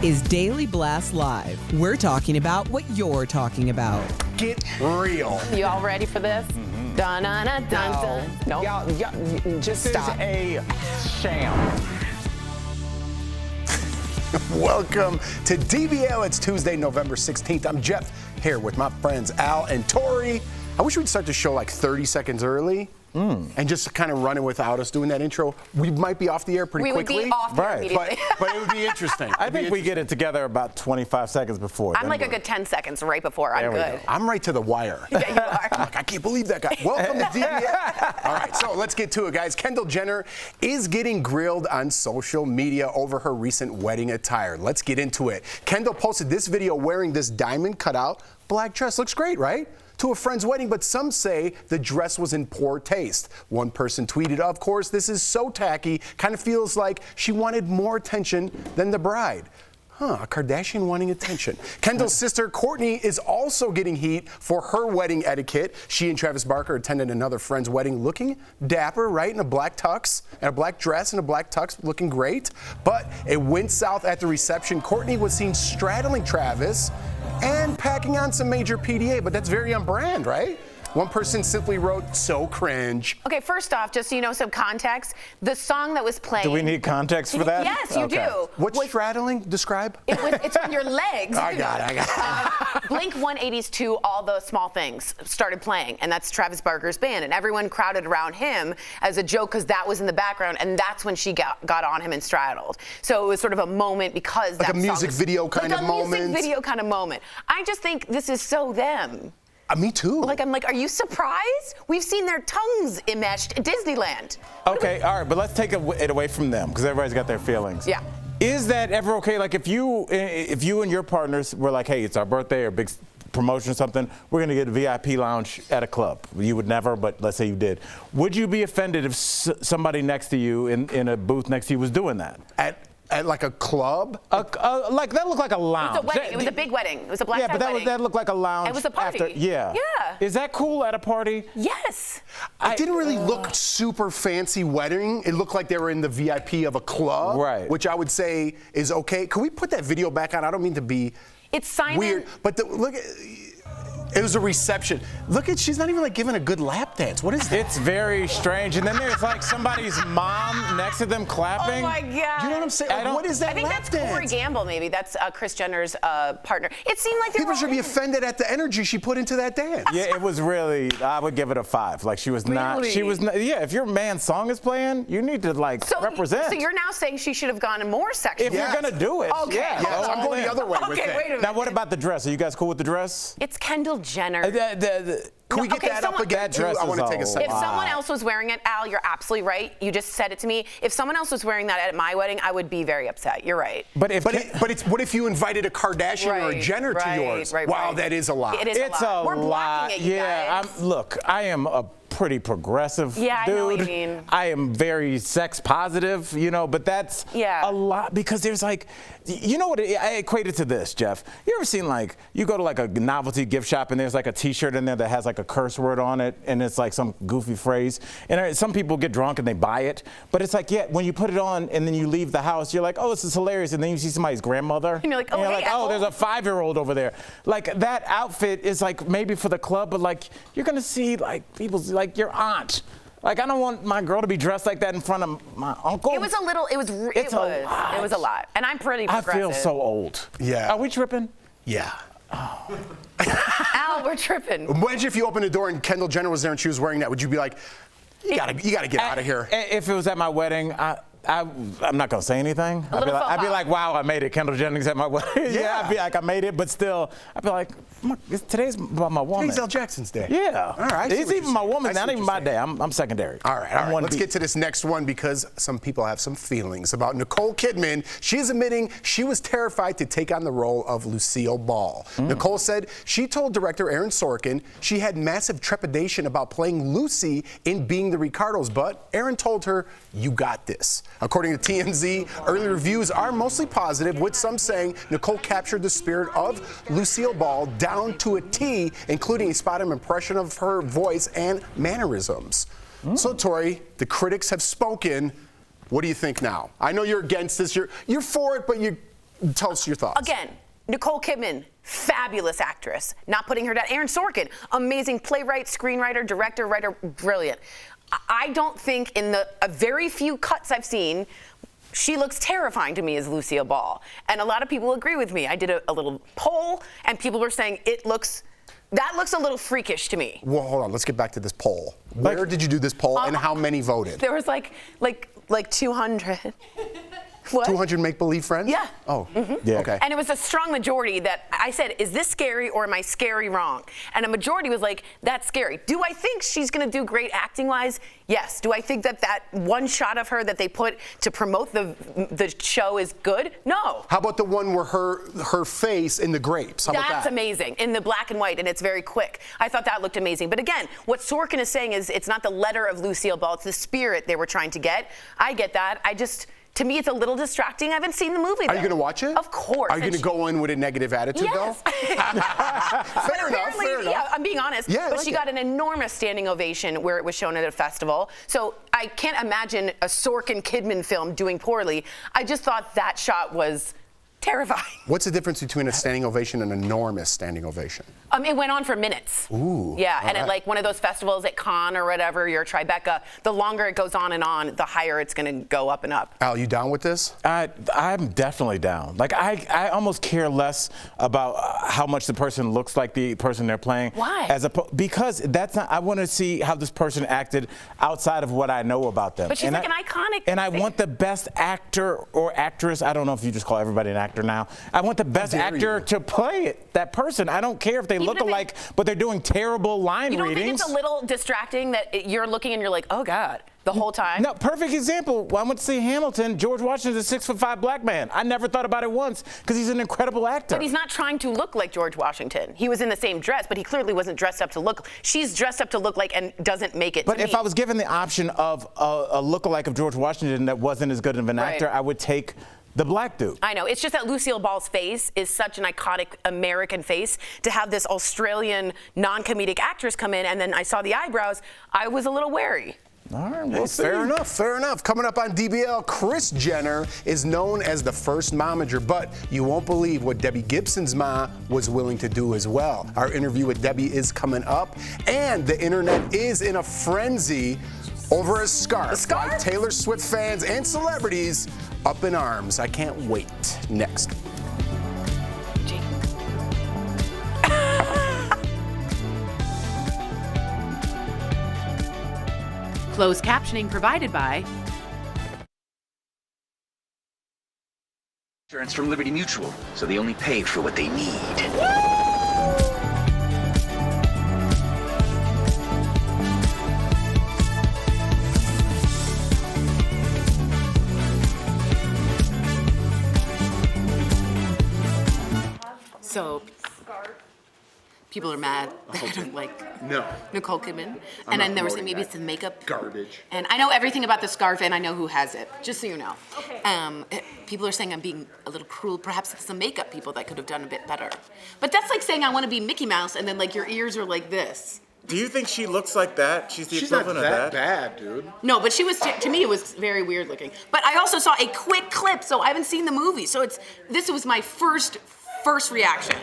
is Daily Blast Live. We're talking about what you're talking about. Get real. You all ready for this? Dun dun dun dun. No. Y'all, just stop. This is a sham. Welcome to DBL. It's Tuesday, November 16th. I'm Jeff here with my friends Al and Tori. I wish we'd start the show like 30 seconds early. And just kind of running without us doing that intro. We might be off the air pretty quickly. We would be off the air immediately. But it would be interesting. I think we get it together about 25 seconds before. I'm like a good 10 seconds right before. I'm good. I'm right to the wire. Yeah, you are. I'm like, I can't believe that guy. Welcome to DBL. All right, so let's get to it, guys. Kendall Jenner is getting grilled on social media over her recent wedding attire. Let's get into it. Kendall posted this video wearing this diamond cutout black dress. Looks great, right? To a friend's wedding, but some say the dress was in poor taste. One person tweeted, of course, this is so tacky, kind of feels like she wanted more attention than the bride. A Kardashian wanting attention. Kendall's sister, Kourtney, is also getting heat for her wedding etiquette. She and Travis Barker attended another friend's wedding looking dapper, right, in a black tux, and a black dress and a black tux, looking great. But it went south at the reception. Kourtney was seen straddling Travis and packing on some major PDA, but that's very on brand, right? One person simply wrote, so cringe. Okay, first off, just so you know some context, the song that was playing. Do we need context for that? Yes, you do. What's straddling? Describe. It's on your legs. I got it. Blink 182's To All the Small Things started playing, and that's Travis Barker's band, and everyone crowded around him as a joke because that was in the background, and that's when she got on him and straddled. So it was sort of a moment because like a music video kind of moment. Like a music video kind of moment. I just think this is so them. Me too. I'm like, are you surprised? We've seen their tongues enmeshed at Disneyland. Okay, all right, but let's take it away from them because everybody's got their feelings. Yeah. Is that ever okay? Like if you and your partners were like, hey, it's our birthday or big promotion or something, we're gonna get a VIP lounge at a club. You would never, but let's say you did. Would you be offended if somebody next to you in a booth next to you was doing that? At like a club? Like that looked like a lounge. It was a wedding. It was a big wedding. It was a black tie wedding. But that looked like a lounge. It was a party. Yeah. Is that cool at a party? Yes. It didn't really look super fancy wedding. It looked like they were in the VIP of a club, right? Which I would say is okay. Can we put that video back on? I don't mean to be weird, but look at. It was a reception. Look at, she's not even like giving a good lap dance. What is that? It's very strange. And then there's like somebody's mom next to them clapping. Oh my God. You know what I'm saying? Like, what is that lap dance? I think that's Corey Gamble, maybe. That's Kris Jenner's partner. It seemed like people should be offended at the energy she put into that dance. Yeah, it was really, I would give it a 5. Like she was not, yeah, if your man's song is playing, you need to represent. So you're now saying she should have gone more sexual. If you're gonna do it. Okay. Yeah. Yes, I'm going the other way with it. that. Wait a minute. Now what about the dress? Are you guys cool with the dress? It's Kendall Jenner. Can we get that up again, too? I want to take a second. If someone else was wearing it, Al, you're absolutely right. You just said it to me. If someone else was wearing that at my wedding, I would be very upset. You're right. But what if you invited a Kardashian or a Jenner to yours? Wow, that is a lot. It is a lot. We're blocking it, you guys. Look, I am a pretty progressive dude. I know what you mean. I am very sex positive, but that's a lot because there's like, you know what, I equate it to this, Jeff. You ever seen like, you go to like a novelty gift shop and there's like a t-shirt in there that has like a curse word on it and it's like some goofy phrase. And some people get drunk and they buy it. But it's like, when you put it on and then you leave the house, you're like, oh, this is hilarious. And then you see somebody's grandmother. And you're like, oh, there's a 5-year-old over there. Like that outfit is like maybe for the club, but like you're gonna see like people's, like your aunt. Like I don't want my girl to be dressed like that in front of my uncle. It was a lot. And I'm pretty progressive. I feel so old. Yeah. Are we tripping? Yeah. Oh. Al, we're tripping. Imagine if you opened the door and Kendall Jenner was there and she was wearing that. Would you be like, you gotta get out of here? If it was at my wedding, I'm not gonna say anything. I'd be like, wow, I made it. Kendall Jennings at my wedding. Yeah, I'd be like, I made it, but still, I'd be like, today's about my woman. Today's L. Jackson's day. Yeah. All right. It's even my woman, not even my day. I'm secondary. All right. Let's get to this next one because some people have some feelings about Nicole Kidman. She is admitting she was terrified to take on the role of Lucille Ball. Nicole said she told director Aaron Sorkin she had massive trepidation about playing Lucy in Being the Ricardos, but Aaron told her, you got this. According to TMZ, early reviews are mostly positive, with some saying Nicole captured the spirit of Lucille Ball down to a T, including a spot-on impression of her voice and mannerisms. So, Tori, the critics have spoken. What do you think now? I know you're against this. You're for it, but Tell us your thoughts. Again, Nicole Kidman, fabulous actress. Not putting her down. Aaron Sorkin, amazing playwright, screenwriter, director, writer, brilliant. I don't think in the very few cuts I've seen, she looks terrifying to me as Lucille Ball. And a lot of people agree with me. I did a little poll, and people were saying that looks a little freakish to me. Well, hold on. Let's get back to this poll. Where did you do this poll, and how many voted? There was like 200. What? 200 make-believe friends? Yeah. Oh, yeah. Okay. And it was a strong majority that I said, is this scary or am I scary wrong? And a majority was like, that's scary. Do I think she's going to do great acting-wise? Yes. Do I think that one shot of her that they put to promote the show is good? No. How about the one where her face in the grapes? How about that? That's amazing, in the black and white, and it's very quick. I thought that looked amazing. But again, what Sorkin is saying is it's not the letter of Lucille Ball, it's the spirit they were trying to get. I get that. To me, it's a little distracting. I haven't seen the movie, though. Are you going to watch it? Of course. Are you going to go in with a negative attitude, yes. though? Fair enough. Yeah, I'm being honest. Yeah, but she got an enormous standing ovation where it was shown at a festival. So I can't imagine a Sorkin Kidman film doing poorly. I just thought that shot was terrifying. What's the difference between a standing ovation and an enormous standing ovation? It went on for minutes. Ooh. Yeah, and right. at like one of those festivals at Cannes or whatever, your Tribeca, the longer it goes on, the higher it's going to go up and up. Al, you down with this? I'm definitely down. Like, I almost care less about how much the person looks like the person they're playing. Why? Because that's not, I want to see how this person acted outside of what I know about them. But she's like an iconic. And I want the best actor or actress, I don't know if you just call everybody an actor now. I want the best actor to play that person. I don't care if they look alike, but they're doing terrible line readings. You don't think it's a little distracting that you're looking and you're like, oh God, the whole time? No, perfect example. When I went to see Hamilton, George Washington's a 6'5" black man. I never thought about it once because he's an incredible actor. But he's not trying to look like George Washington. He was in the same dress, but he clearly wasn't dressed up to look. She's dressed up to look like and doesn't make it. But if I was given the option of a lookalike of George Washington that wasn't as good of an actor, I would take the black dude. I know. It's just that Lucille Ball's face is such an iconic American face. To have this Australian non-comedic actress come in, and then I saw the eyebrows, I was a little wary. All right, we'll see. Fair enough, fair enough. Coming up on DBL, Kris Jenner is known as the first momager, but you won't believe what Debbie Gibson's ma was willing to do as well. Our interview with Debbie is coming up, and the internet is in a frenzy over a scarf. A scarf? Like Taylor Swift fans and celebrities up in arms. I can't wait. Next. Closed captioning provided by Insurance from Liberty Mutual, so they only pay for what they need. So people are mad that I don't like Nicole Kidman. And then there was maybe some makeup. Garbage. And I know everything about the scarf and I know who has it, just so you know. Okay. People are saying I'm being a little cruel. Perhaps it's the makeup people that could have done a bit better. But that's like saying I want to be Mickey Mouse and then like your ears are like this. Do you think she looks like that? She's the equivalent not of that? bad, dude. No, but she was, to me, it was very weird looking. But I also saw a quick clip, so I haven't seen the movie. So this was my first reaction.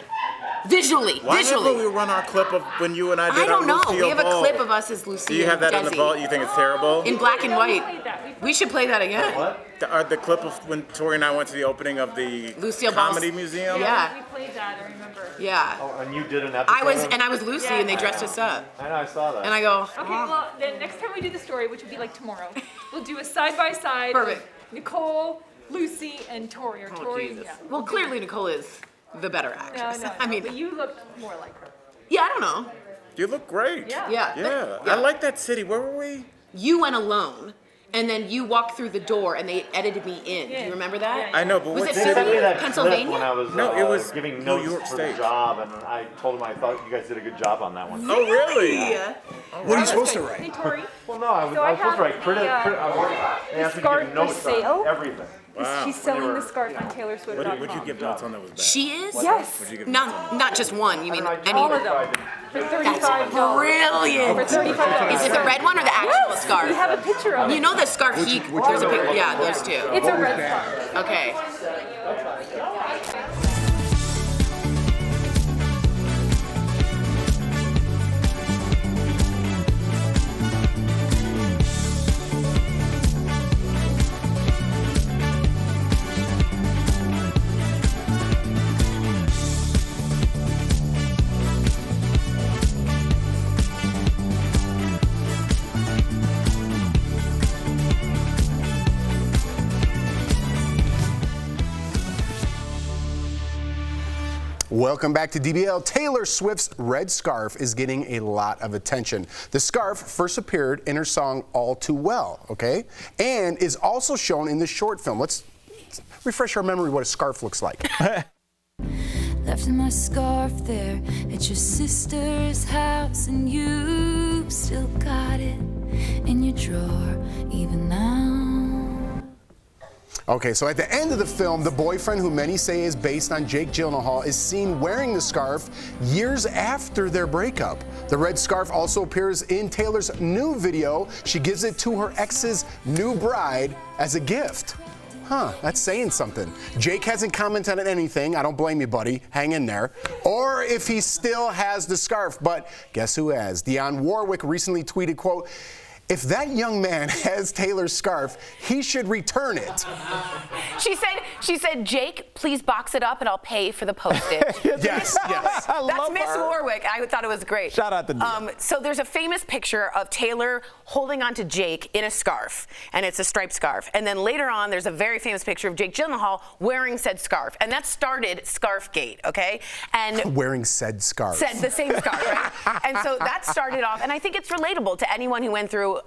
Visually. Why never we run our clip of when you and I did I don't know. Lucille We have a Ball? clip of us as Lucille. Do you have that in the vault? You think it's terrible? In black and white. We should play that again. What? The clip of when Tori and I went to the opening of the Lucille Comedy Ball's. Museum? Yeah. We played that, I remember. Yeah. Oh, and you did an episode? I was Lucy and they dressed us up. I know, I saw that. And I go, Okay, well, then next time we do the story, which will be like tomorrow, we'll do a side-by-side. Perfect. Nicole, Lucy, and Tori. Or Tori, Jesus. yeah. Well, clearly Nicole is the better actress. No, I mean, but you look more like her. yeah, I don't know. You look great. Yeah. Yeah. Yeah. Yeah. I like that city. Where were we? You went alone. And then you walked through the door and they edited me in. Do you remember that? Yeah. I know, but Was what it They Philly? sent me that Pennsylvania? clip when I was No, it was giving New notes York for State. the job, and I told him I thought you guys did a good job on that one. Oh, really? Yeah. What are you supposed to Hey, write? Tori. Well, no, I was So I supposed to write have credit. the, They asked me to scarf give for notes sale. on everything. She's selling the scarf on TaylorSwift.com. What did you give notes on that was bad? She is? Yes. Not just one. You mean any? All of them. For That's $35. brilliant. For $35. Is it the red one or the actual scarf? We have a picture of it. You know the scarf there's a picture. Yeah, those two. It's a red scarf. Okay. Welcome back to DBL. Taylor Swift's red scarf is getting a lot of attention. The scarf first appeared in her song All Too Well, okay? And is also shown in the short film. Let's refresh our memory what a scarf looks like. Left my scarf there at your sister's house, and you still got it in your drawer even now. Okay, so at the end of the film, the boyfriend, who many say is based on Jake Gyllenhaal, is seen wearing the scarf years after their breakup. The red scarf also appears in Taylor's new video. She gives it to her ex's new bride as a gift. Huh, that's saying something. Jake hasn't commented on anything. I don't blame you, buddy. Hang in there. Or if he still has the scarf, but guess who has? Dionne Warwick recently tweeted, quote, "If that young man has Taylor's scarf, he should return it." She said, "Jake, please box it up and I'll pay for the postage." Yes. That's Miss Warwick. I thought it was great. Shout out to Dionne. So there's a famous picture of Taylor holding on to Jake in a scarf, and it's a striped scarf. And then later on, there's a very famous picture of Jake Gyllenhaal wearing said scarf, and that started Scarfgate, okay? And wearing said scarf. Said the same scarf, right? And so that started off, and I think it's relatable to anyone who went through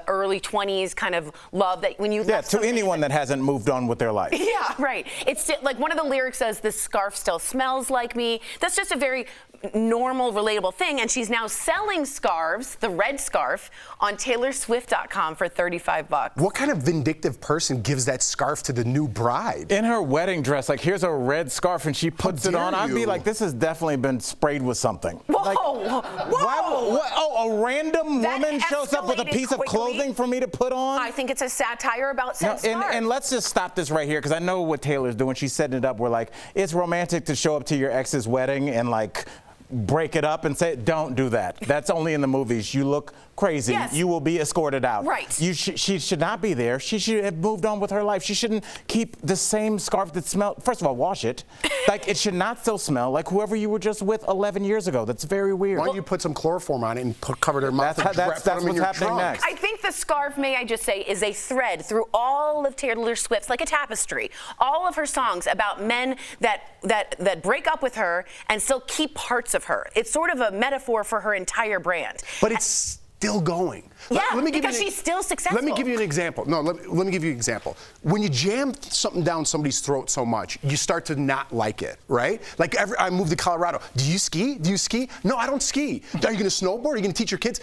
early 20s kind of love that when you to anyone that hasn't moved on with their life. Yeah, right. It's still, like one of the lyrics says, "This scarf still smells like me." That's just a very normal, relatable thing. And she's now selling scarves, the red scarf, on TaylorSwift.com for $35. What kind of vindictive person gives that scarf to the new bride? In her wedding dress, like, here's a red scarf and she puts it on. I'd be like, this has definitely been sprayed with something. Whoa, like, whoa. A random woman shows up with a piece of clothing for me to put on? I think it's a satire about said scarf. And let's just stop this right here, because I know what Taylor's doing. She's setting it up where, like, it's romantic to show up to your ex's wedding and, like, break it up and say, don't do that. That's only in the movies. You look crazy. Yes. You will be escorted out. Right. She should not be there. She should have moved on with her life. She shouldn't keep the same scarf that smells. First of all, wash it. Like, it should not still smell like whoever you were just with 11 years ago. That's very weird. Why don't you put some chloroform on it and cover their mouth? That's what's happening next. I think the scarf, may I just say, is a thread through all of Taylor Swift's, like a tapestry. All of her songs about men that break up with her and still keep parts of her. It's sort of a metaphor for her entire brand. But it's still going. Yeah, because she's still successful. Let me give you an example. No, let me give you an example. When you jam something down somebody's throat so much, you start to not like it, right? Like, I moved to Colorado. Do you ski? Do you ski? No, I don't ski. Are you going to snowboard? Are you going to teach your kids?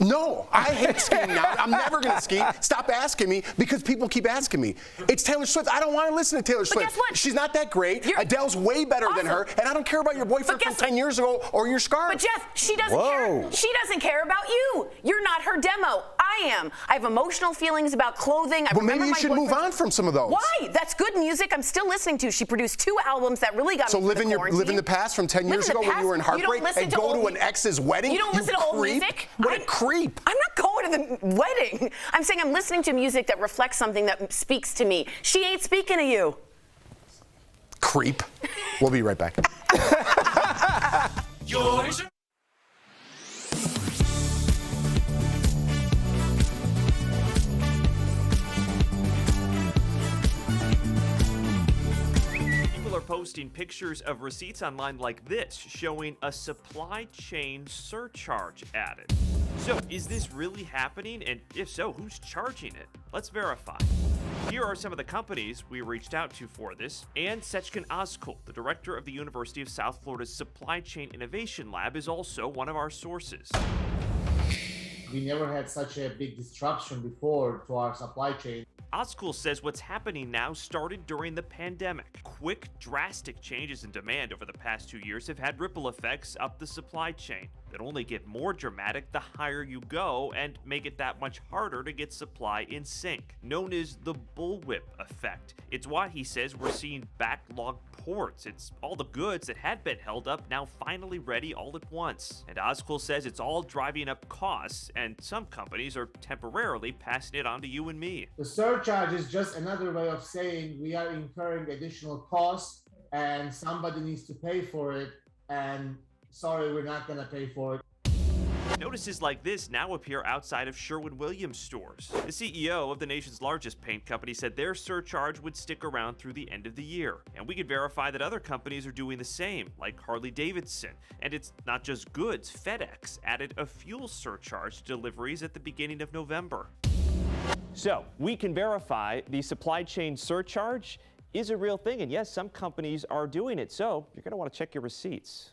No, I hate skiing now. I'm never going to ski. Stop asking me, because people keep asking me. It's Taylor Swift. I don't want to listen to Taylor Swift. Guess what? She's not that great. Adele's way better than her, and I don't care about your boyfriend from 10 years ago or your scarf. But Jeff, she doesn't care. She doesn't care about you. You're not her demo. I am. I have emotional feelings about clothing. Well, maybe you should move on from some of those. Why? That's good music. I'm still listening to. She produced 2 albums that really got me. So live in the past from 10 years ago when you were in heartbreak and go to an ex's wedding? You don't listen to old music? What a creep. I'm not going to the wedding. I'm saying I'm listening to music that reflects something that speaks to me. She ain't speaking to you. Creep. We'll be right back. Posting pictures of receipts online like this, showing a supply chain surcharge added. So, is this really happening? And if so, who's charging it? Let's verify. Here are some of the companies we reached out to for this. And Sechkin Ozkul, the director of the University of South Florida's Supply Chain Innovation Lab, is also one of our sources. We never had such a big disruption before to our supply chain. Ozkul says what's happening now started during the pandemic. Quick, drastic changes in demand over the past 2 years have had ripple effects up the supply chain that only get more dramatic the higher you go and make it that much harder to get supply in sync, known as the bullwhip effect. It's why he says we're seeing backlogged ports. It's all the goods that had been held up now finally ready all at once. And Ozkul says it's all driving up costs, and some companies are temporarily passing it on to you and me. The surcharge is just another way of saying we are incurring additional costs and somebody needs to pay for it, and sorry, we're not going to pay for it. Notices like this now appear outside of Sherwin-Williams stores. The CEO of the nation's largest paint company said their surcharge would stick around through the end of the year. And we could verify that other companies are doing the same, like Harley-Davidson. And it's not just goods. FedEx added a fuel surcharge to deliveries at the beginning of November. So we can verify the supply chain surcharge is a real thing. And yes, some companies are doing it. So you're going to want to check your receipts.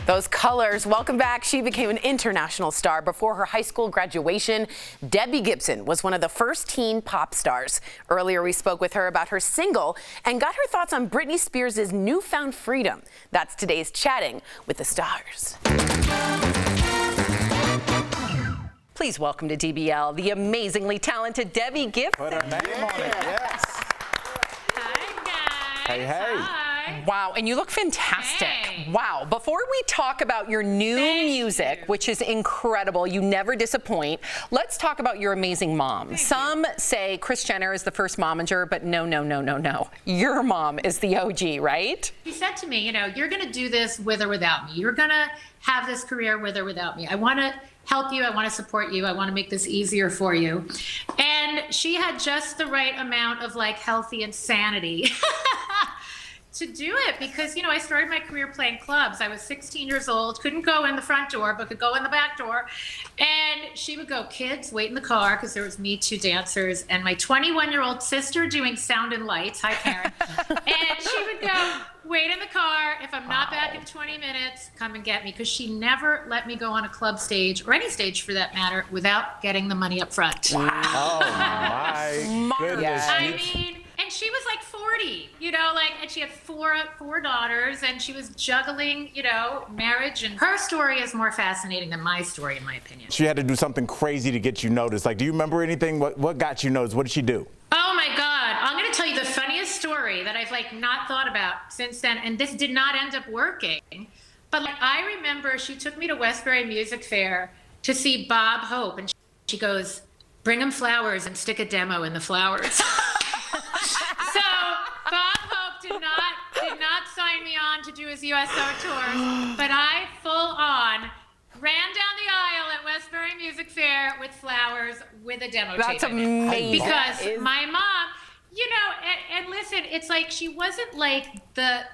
Those colors. Welcome back. She became an international star before her high school graduation. Debbie Gibson was one of the first teen pop stars. Earlier, we spoke with her about her single and got her thoughts on Britney Spears' newfound freedom. That's today's Chatting with the Stars. Please welcome to DBL the amazingly talented Debbie Gibson. Put her name on it, yes. Hi, guys. Hey, hey. Hi. Wow, and you look fantastic. Hey. Wow. Before we talk about your new music, which is incredible, you never disappoint, let's talk about your amazing mom. Some say Kris Jenner is the first momager, but no. Your mom is the OG, right? She said to me, you know, you're going to do this with or without me. You're going to have this career with or without me. I want to help you. I want to support you. I want to make this easier for you. And she had just the right amount of like healthy insanity to do it because, you know, I started my career playing clubs. I was 16 years old, couldn't go in the front door, but could go in the back door. And she would go, kids, wait in the car, because there was Me Too dancers and my 21-year-old sister doing sound and lights. Hi, Karen. And she would go, wait in the car. If I'm not back in 20 minutes, come and get me. Because she never let me go on a club stage, or any stage for that matter, without getting the money up front. Wow. Oh, my goodness. I mean, and she was like 40, you know, like, and she had four daughters, and she was juggling, you know, marriage. And her story is more fascinating than my story, in my opinion. She had to do something crazy to get you noticed. Like, do you remember anything? What got you noticed? What did she do? Oh my God. I'm going to tell you the funniest story that I've like not thought about since then. And this did not end up working. But like, I remember she took me to Westbury Music Fair to see Bob Hope. And she goes, bring him flowers and stick a demo in the flowers. So Bob Hope did not sign me on to do his USO tour, but I full on ran down the aisle at Westbury Music Fair with flowers with a demo tape. That's amazing. Because my mom, you know, and listen, it's like she wasn't like the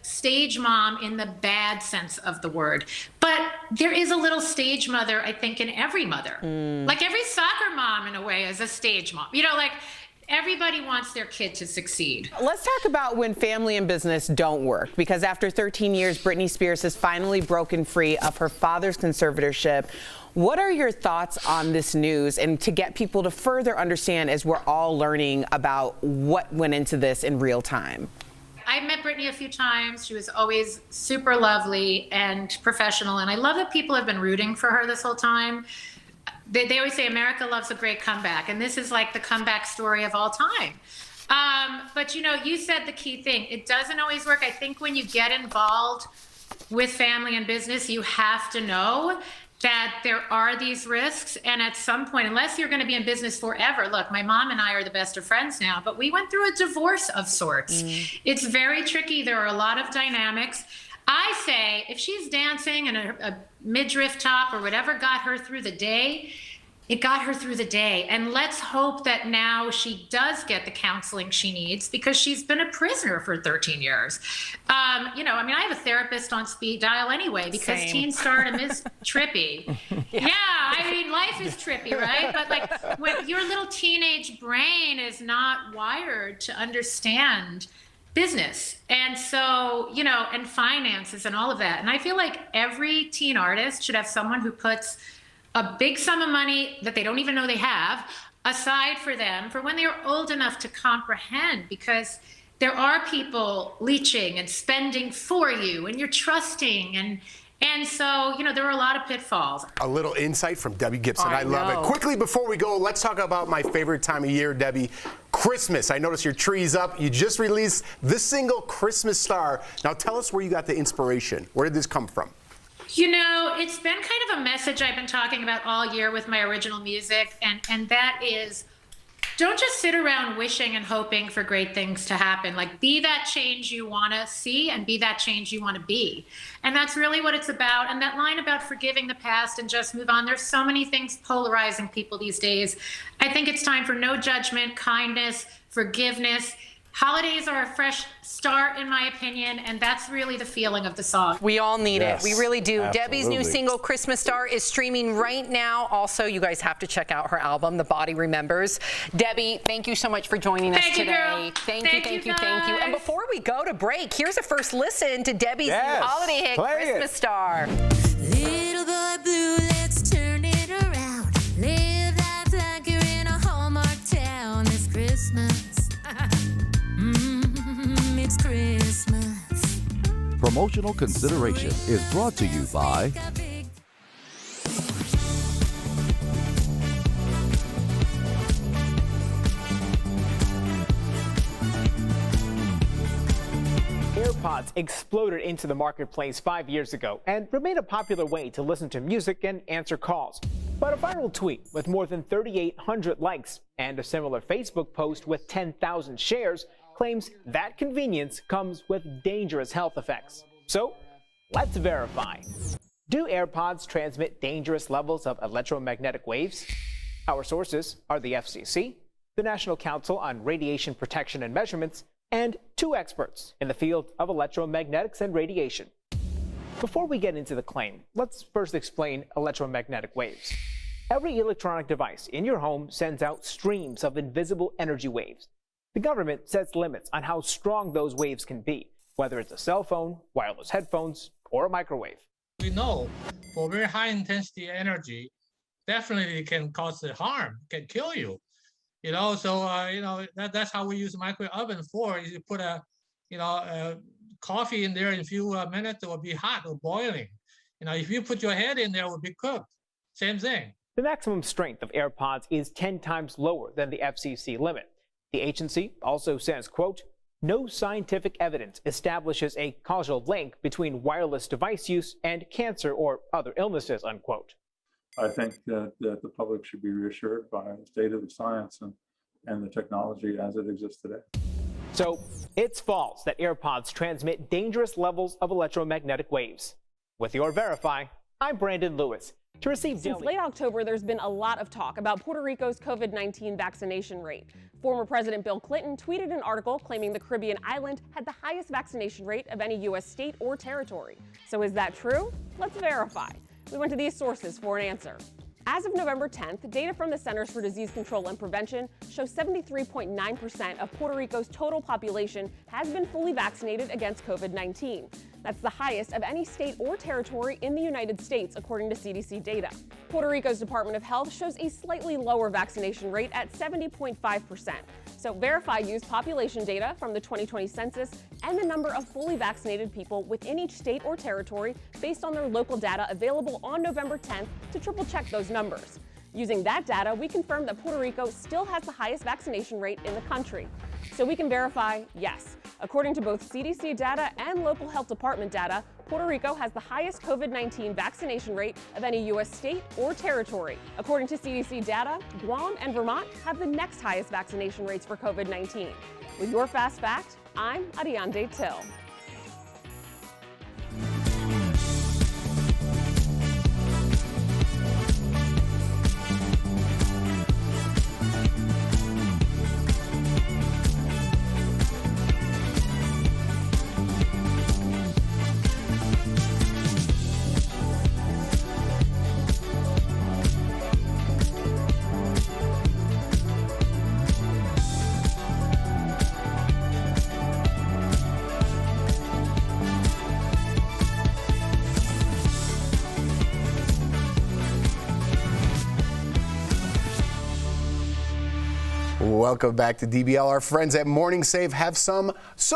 stage mom in the bad sense of the word, but there is a little stage mother, I think, in every mother. Like every soccer mom in a way is a stage mom. You know, like everybody wants their kid to succeed. Let's talk about when family and business don't work, because after 13 years, Britney Spears has finally broken free of her father's conservatorship. What are your thoughts on this news, and to get people to further understand as we're all learning about what went into this in real time? I've met Britney a few times. She was always super lovely and professional, and I love that people have been rooting for her this whole time. They always say America loves a great comeback, and this is like the comeback story of all time. But you know, you said the key thing. It doesn't always work. I think when you get involved with family and business, you have to know that there are these risks. And at some point, unless you're going to be in business forever, look, my mom and I are the best of friends now, but we went through a divorce of sorts. It's very tricky. There are a lot of dynamics. I say if she's dancing in a midriff top or whatever got her through the day, it got her through the day. And let's hope that now she does get the counseling she needs, because she's been a prisoner for 13 years. You know, I mean, I have a therapist on speed dial anyway, because teen stardom is trippy. Yeah, I mean, life is trippy, right? But like, when your little teenage brain is not wired to understand business. And so, you know, and finances and all of that. And I feel like every teen artist should have someone who puts a big sum of money that they don't even know they have aside for them for when they're old enough to comprehend, because there are people leeching and spending for you, and you're trusting, and And so, there were a lot of pitfalls. A little insight from Debbie Gibson. I love know. it. Quickly, before we go, let's talk about my favorite time of year, Debbie. Christmas. I noticed your tree's up. You just released the single Christmas Star. Now tell us where you got the inspiration. Where did this come from? It's been kind of a message I've been talking about all year with my original music, and that is, don't just sit around wishing and hoping for great things to happen. Like, be that change you want to see and be that change you want to be. And that's really what it's about. And that line about forgiving the past and just move on, there's so many things polarizing people these days. I think it's time for no judgment, kindness, forgiveness. Holidays are a fresh start, in my opinion, and that's really the feeling of the song. We all need it. We really do. Absolutely. Debbie's new single, Christmas Star, is streaming right now. Also, you guys have to check out her album, The Body Remembers. Debbie, thank you so much for joining us today. Girl. Thank you. And before we go to break, here's a first listen to Debbie's new holiday hit, Christmas Star. Little boy blue, let's turn it around. Live life like you're in a Hallmark town this Christmas. It's Christmas. Promotional consideration is brought to you by Airpods exploded into the marketplace 5 years ago and remain a popular way to listen to music and answer calls. But a viral tweet with more than 3,800 likes and a similar Facebook post with 10,000 shares claims that convenience comes with dangerous health effects. So, let's verify. Do AirPods transmit dangerous levels of electromagnetic waves? Our sources are the FCC, the National Council on Radiation Protection and Measurements, and 2 experts in the field of electromagnetics and radiation. Before we get into the claim, let's first explain electromagnetic waves. Every electronic device in your home sends out streams of invisible energy waves. The government sets limits on how strong those waves can be, whether it's a cell phone, wireless headphones, or a microwave. We know for very high intensity energy, definitely can cause harm, can kill you. So that's how we use a microwave oven for. You put a coffee in there in a few minutes, it will be hot or boiling. If you put your head in there, it will be cooked. Same thing. The maximum strength of AirPods is 10 times lower than the FCC limit. The agency also says, quote, no scientific evidence establishes a causal link between wireless device use and cancer or other illnesses, unquote. I think that the public should be reassured by the state of the science and the technology as it exists today. So it's false that AirPods transmit dangerous levels of electromagnetic waves. With your Verify, I'm Brandon Lewis. To receive Since late October, there's been a lot of talk about Puerto Rico's COVID-19 vaccination rate. Former President Bill Clinton tweeted an article claiming the Caribbean island had the highest vaccination rate of any U.S. state or territory. So is that true? Let's verify. We went to these sources for an answer. As of November 10th, data from the Centers for Disease Control and Prevention show 73.9% of Puerto Rico's total population has been fully vaccinated against COVID-19. That's the highest of any state or territory in the United States, according to CDC data. Puerto Rico's Department of Health shows a slightly lower vaccination rate at 70.5%. So Verify used population data from the 2020 census and the number of fully vaccinated people within each state or territory based on their local data available on November 10th to triple check those numbers. Using that data, we confirmed that Puerto Rico still has the highest vaccination rate in the country. So we can verify, yes. According to both CDC data and local health department data, Puerto Rico has the highest COVID-19 vaccination rate of any U.S. state or territory. According to CDC data, Guam and Vermont have the next highest vaccination rates for COVID-19. With your Fast Fact, I'm Ariande Till. Welcome back to DBL. Our friends at Morning Save have so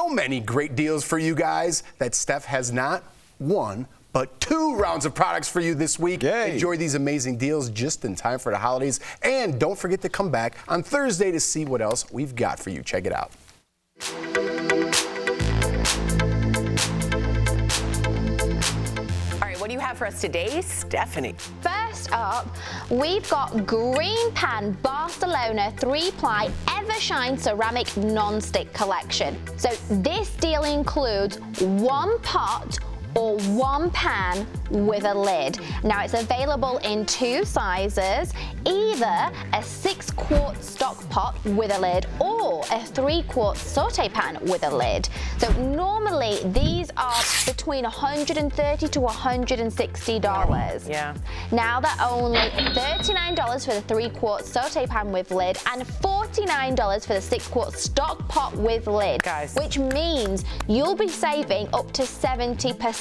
many great deals for you guys that Steph has not, one, but 2 rounds of products for you this week. Yay. Enjoy these amazing deals just in time for the holidays. And don't forget to come back on Thursday to see what else we've got for you. Check it out. What do you have for us today, Stephanie? First up, we've got Green Pan Barcelona 3-ply Evershine ceramic non-stick collection. So this deal includes 1 pot or 1 pan with a lid. Now it's available in 2 sizes, either a 6-quart stock pot with a lid or a 3-quart saute pan with a lid. So normally these are between $130 to $160. Yeah. Now they're only $39 for the 3-quart saute pan with lid and $49 for the 6-quart stock pot with lid. Guys. Which means you'll be saving up to 70%.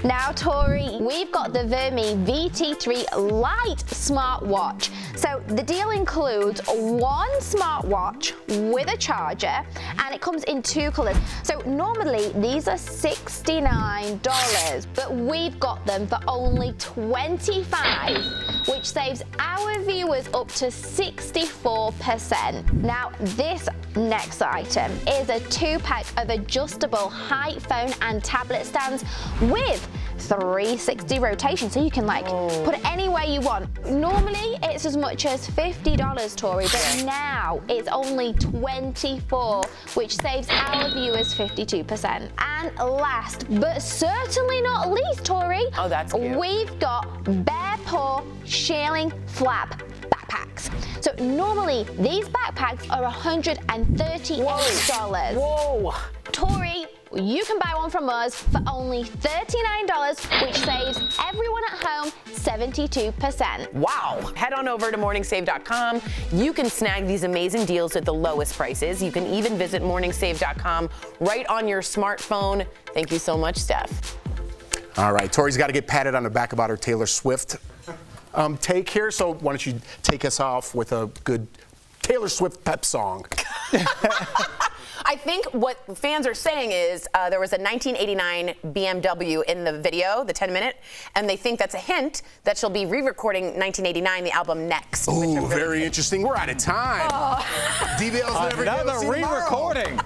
Now, Tori, we've got the Vermi VT3 Lite smartwatch. So the deal includes 1 smartwatch with a charger, and it comes in 2 colors. So normally these are $69, but we've got them for only $25, which saves our viewers up to 64%. Now, this next item is a 2-pack of adjustable height phone and tablet stands with 360 rotation, so you can put it anywhere you want. Normally it's as much as $50, Tori, but now it's only $24, which saves our viewers 52%. And last but certainly not least, Tori, oh, that's cute. We've got Bear Paw Shearling Flap backpacks. So normally these backpacks are $138. Whoa. Tori, you can buy one from us for only $39, which saves everyone at home 72%. Wow. Head on over to morningsave.com. You can snag these amazing deals at the lowest prices. You can even visit morningsave.com right on your smartphone. Thank you so much, Steph. All right, Tori's got to get patted on the back about her Taylor Swift take here. So why don't you take us off with a good Taylor Swift pep song? I think what fans are saying is there was a 1989 BMW in the video, the 10-minute, and they think that's a hint that she'll be re-recording 1989, the album Next. Ooh, very interesting. We're out of time. Oh. DBL's never another re-recording.